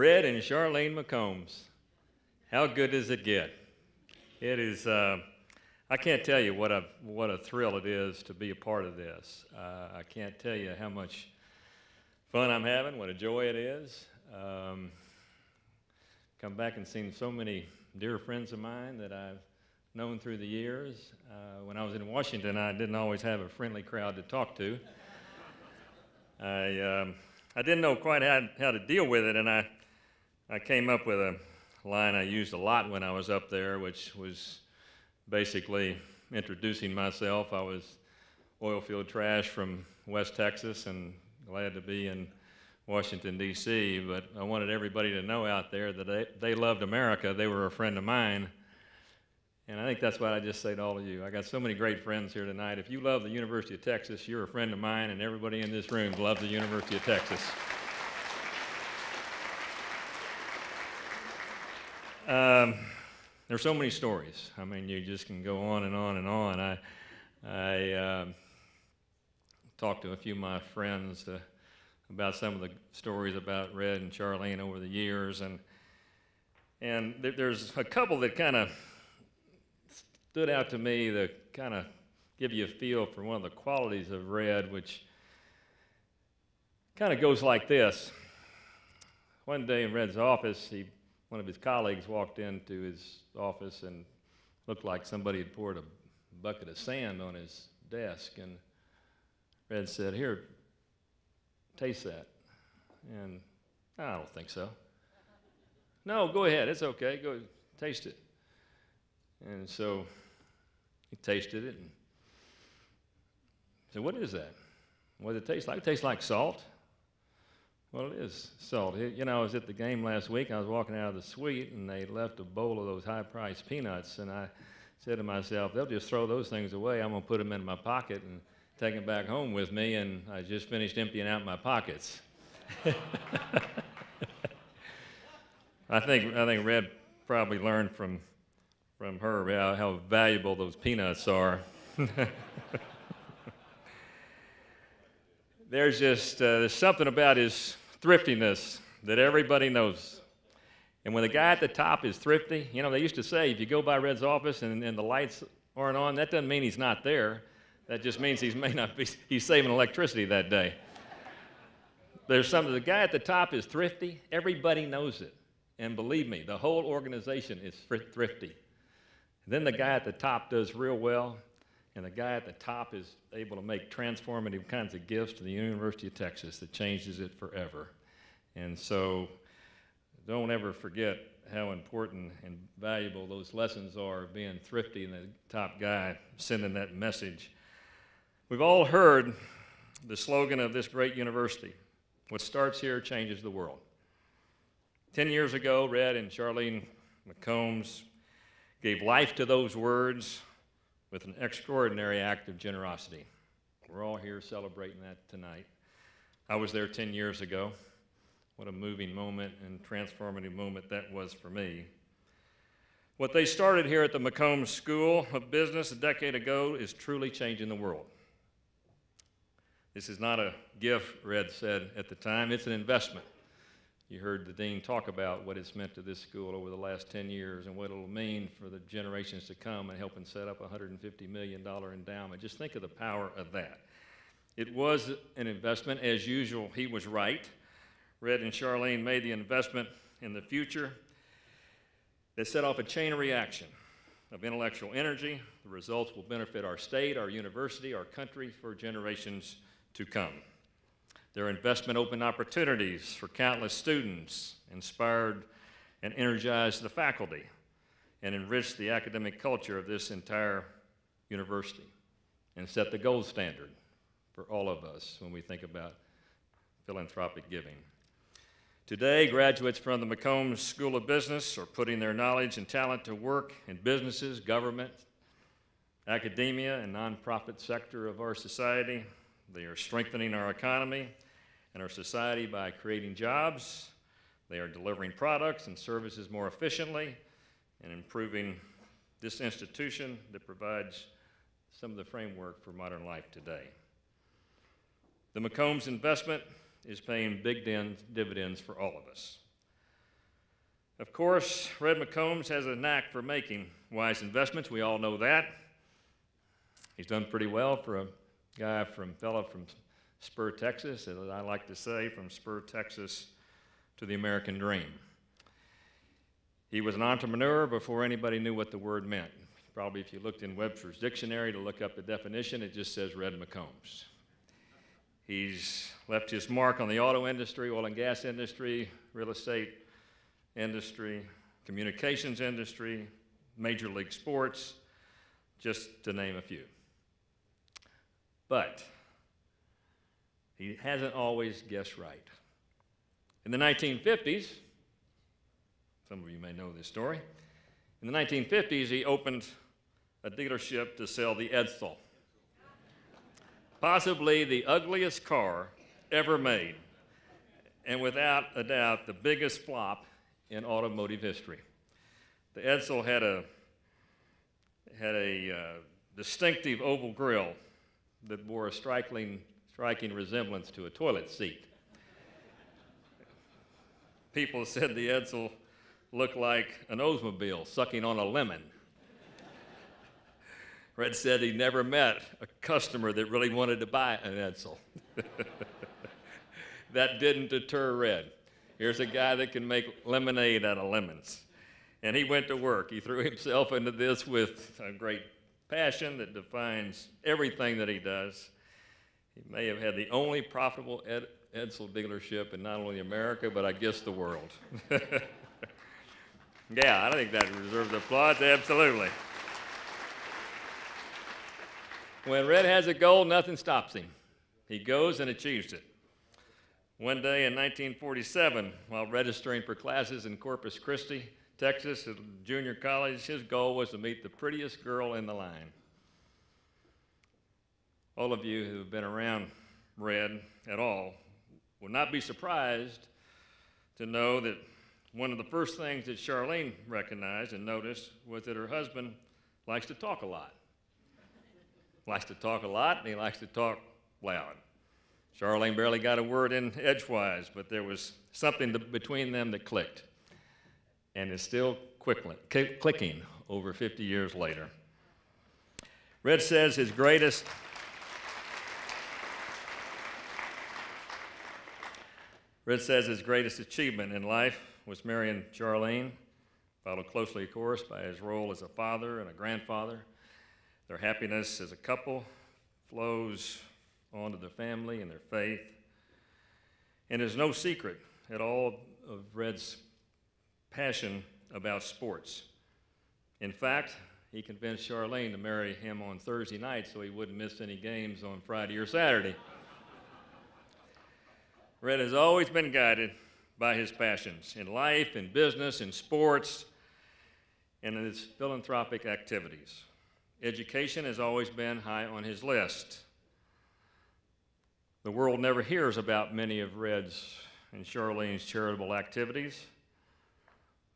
Red and Charlene McCombs. How good does it get? It is, I can't tell you what a thrill it is to be a part of this. I can't tell you how much fun I'm having, what a joy it is. Come back and seen so many dear friends of mine that I've known through the years. When I was in Washington, I didn't always have a friendly crowd to talk to. I didn't know quite how to deal with it, and I came up with a line I used a lot when I was up there, which was basically introducing myself. I was oil field trash from West Texas and glad to be in Washington, D.C., but I wanted everybody to know out there that they loved America. They were a friend of mine, and I think that's what I just say to all of you. I got so many great friends here tonight. If you love the University of Texas, you're a friend of mine, and everybody in this room loves the University of Texas. There's so many stories. I mean, you just can go on and on and on. I talked to a few of my friends about some of the stories about Red and Charlene over the years, and there's a couple that kind of stood out to me that kind of give you a feel for one of the qualities of Red, which kind of goes like this. One day in Red's office, one of his colleagues walked into his office and looked like somebody had poured a bucket of sand on his desk, and Red said, "Here, taste that." And I don't think so. "No, go ahead, it's okay, go taste it." And so he tasted it and said, "What is that? What does it taste like?" "It tastes like salt." "Well, it is salt." You know, I was at the game last week, I was walking out of the suite, and they left a bowl of those high-priced peanuts, and I said to myself, they'll just throw those things away. I'm going to put them in my pocket and take them back home with me, and I just finished emptying out my pockets. I think Red probably learned from her how valuable those peanuts are. There's something about his thriftiness that everybody knows. And when the guy at the top is thrifty, you know, they used to say, if you go by Red's office and the lights aren't on, that doesn't mean he's not there. That just means he's saving electricity that day. There's something, the guy at the top is thrifty, everybody knows it. And believe me, the whole organization is thrifty. Then the guy at the top does real well, and the guy at the top is able to make transformative kinds of gifts to the University of Texas that changes it forever. And so don't ever forget how important and valuable those lessons are of being thrifty and the top guy sending that message. We've all heard the slogan of this great university: what starts here changes the world. 10 years ago, Red and Charlene McCombs gave life to those words with an extraordinary act of generosity. We're all here celebrating that tonight. I was there 10 years ago. What a moving moment and transformative moment that was for me. What they started here at the McCombs School of Business a decade ago is truly changing the world. This is not a gift, Red said at the time, it's an investment. You heard the dean talk about what it's meant to this school over the last 10 years and what it'll mean for the generations to come and helping set up a $150 million endowment. Just think of the power of that. It was an investment. As usual, he was right. Red and Charlene made the investment in the future. They set off a chain of reaction of intellectual energy. The results will benefit our state, our university, our country for generations to come. Their investment opened opportunities for countless students, inspired and energized the faculty, and enriched the academic culture of this entire university, and set the gold standard for all of us when we think about philanthropic giving. Today, graduates from the McCombs School of Business are putting their knowledge and talent to work in businesses, government, academia, and nonprofit sector of our society. They are strengthening our economy and our society by creating jobs. They are delivering products and services more efficiently and improving this institution that provides some of the framework for modern life today. The McCombs investment is paying big dividends for all of us. Of course, Red McCombs has a knack for making wise investments. We all know that. He's done pretty well for a fellow from Spur, Texas, as I like to say, from Spur, Texas to the American dream. He was an entrepreneur before anybody knew what the word meant. Probably if you looked in Webster's dictionary to look up the definition, it just says Red McCombs. He's left his mark on the auto industry, oil and gas industry, real estate industry, communications industry, major league sports, just to name a few. But he hasn't always guessed right. In the 1950s, some of you may know this story, in the 1950s he opened a dealership to sell the Edsel, possibly the ugliest car ever made, and without a doubt the biggest flop in automotive history. The Edsel had a distinctive oval grille that bore a striking resemblance to a toilet seat. People said the Edsel looked like an Oldsmobile sucking on a lemon. Red said he never met a customer that really wanted to buy an Edsel. That didn't deter Red. Here's a guy that can make lemonade out of lemons. And he went to work. He threw himself into this with a great passion that defines everything that he does. He may have had the only profitable Edsel dealership in not only America, but I guess the world. Yeah, I think that deserves applause, absolutely. When Red has a goal, nothing stops him. He goes and achieves it. One day in 1947, while registering for classes in Corpus Christi, Texas, at junior college, his goal was to meet the prettiest girl in the line. All of you who have been around Red at all will not be surprised to know that one of the first things that Charlene recognized and noticed was that her husband likes to talk a lot. Likes to talk a lot, and he likes to talk loud. Charlene barely got a word in edgewise, but there was something between them that clicked, and is still clicking over 50 years later. Red says his greatest achievement in life was marrying Charlene, followed closely, of course, by his role as a father and a grandfather. Their happiness as a couple flows onto their family and their faith. And there's no secret at all of Red's passion about sports. In fact, he convinced Charlene to marry him on Thursday night so he wouldn't miss any games on Friday or Saturday. Red has always been guided by his passions in life, in business, in sports, and in his philanthropic activities. Education has always been high on his list. The world never hears about many of Red's and Charlene's charitable activities,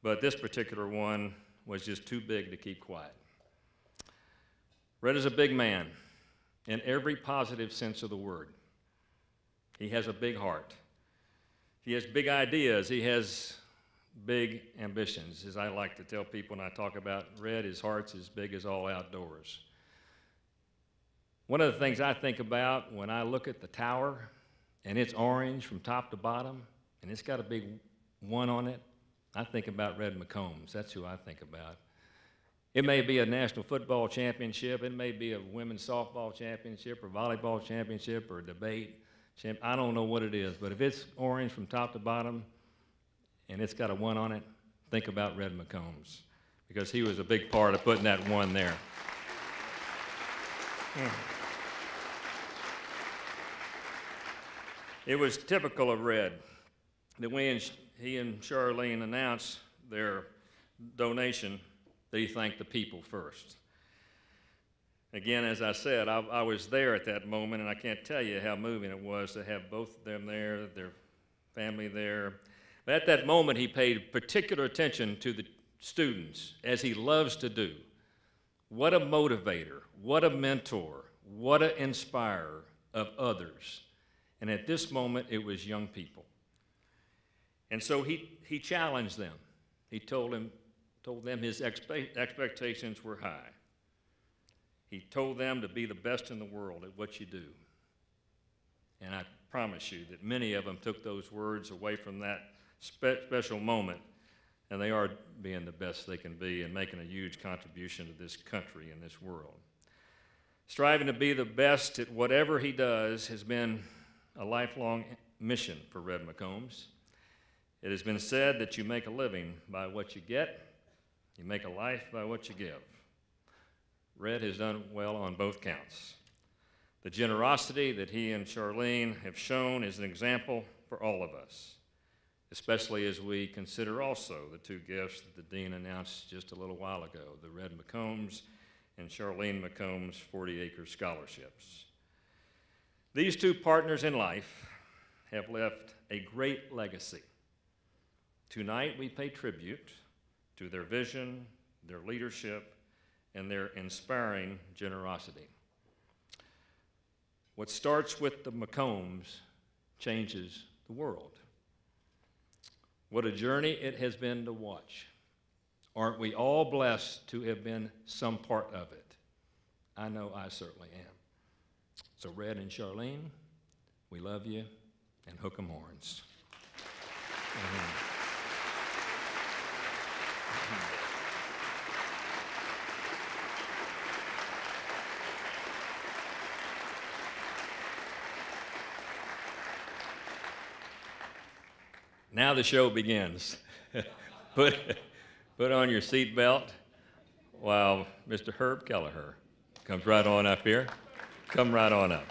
but this particular one was just too big to keep quiet. Red is a big man in every positive sense of the word. He has a big heart. He has big ideas. He has big ambitions. As I like to tell people when I talk about Red, his heart's as big as all outdoors. One of the things I think about when I look at the tower, and it's orange from top to bottom, and it's got a big one on it, I think about Red McCombs. That's who I think about. It may be a national football championship, it may be a women's softball championship or volleyball championship or a debate. I don't know what it is, but if it's orange from top to bottom and it's got a one on it, think about Red McCombs, because he was a big part of putting that one there. It was typical of Red that when he and Charlene announced their donation, that he thanked the people first. Again, as I said, I was there at that moment, and I can't tell you how moving it was to have both of them there, their family there. But at that moment, he paid particular attention to the students, as he loves to do. What a motivator, what a mentor, what an inspirer of others. And at this moment, it was young people. And so he challenged them. he told them his expectations were high. He told them to be the best in the world at what you do. And I promise you that many of them took those words away from that special moment, and they are being the best they can be and making a huge contribution to this country and this world. Striving to be the best at whatever he does has been a lifelong mission for Red McCombs. It has been said that you make a living by what you get, you make a life by what you give. Red has done well on both counts. The generosity that he and Charlene have shown is an example for all of us, especially as we consider also the two gifts that the Dean announced just a little while ago, the Red McCombs and Charlene McCombs 40-acre scholarships. These two partners in life have left a great legacy. Tonight we pay tribute to their vision, their leadership, and their inspiring generosity. What starts with the McCombs changes the world. What a journey it has been to watch. Aren't we all blessed to have been some part of it? I know I certainly am. So Red and Charlene, we love you, and hook 'em horns. Now the show begins. Put on your seatbelt while Mr. Herb Kelleher comes right on up here. Come right on up.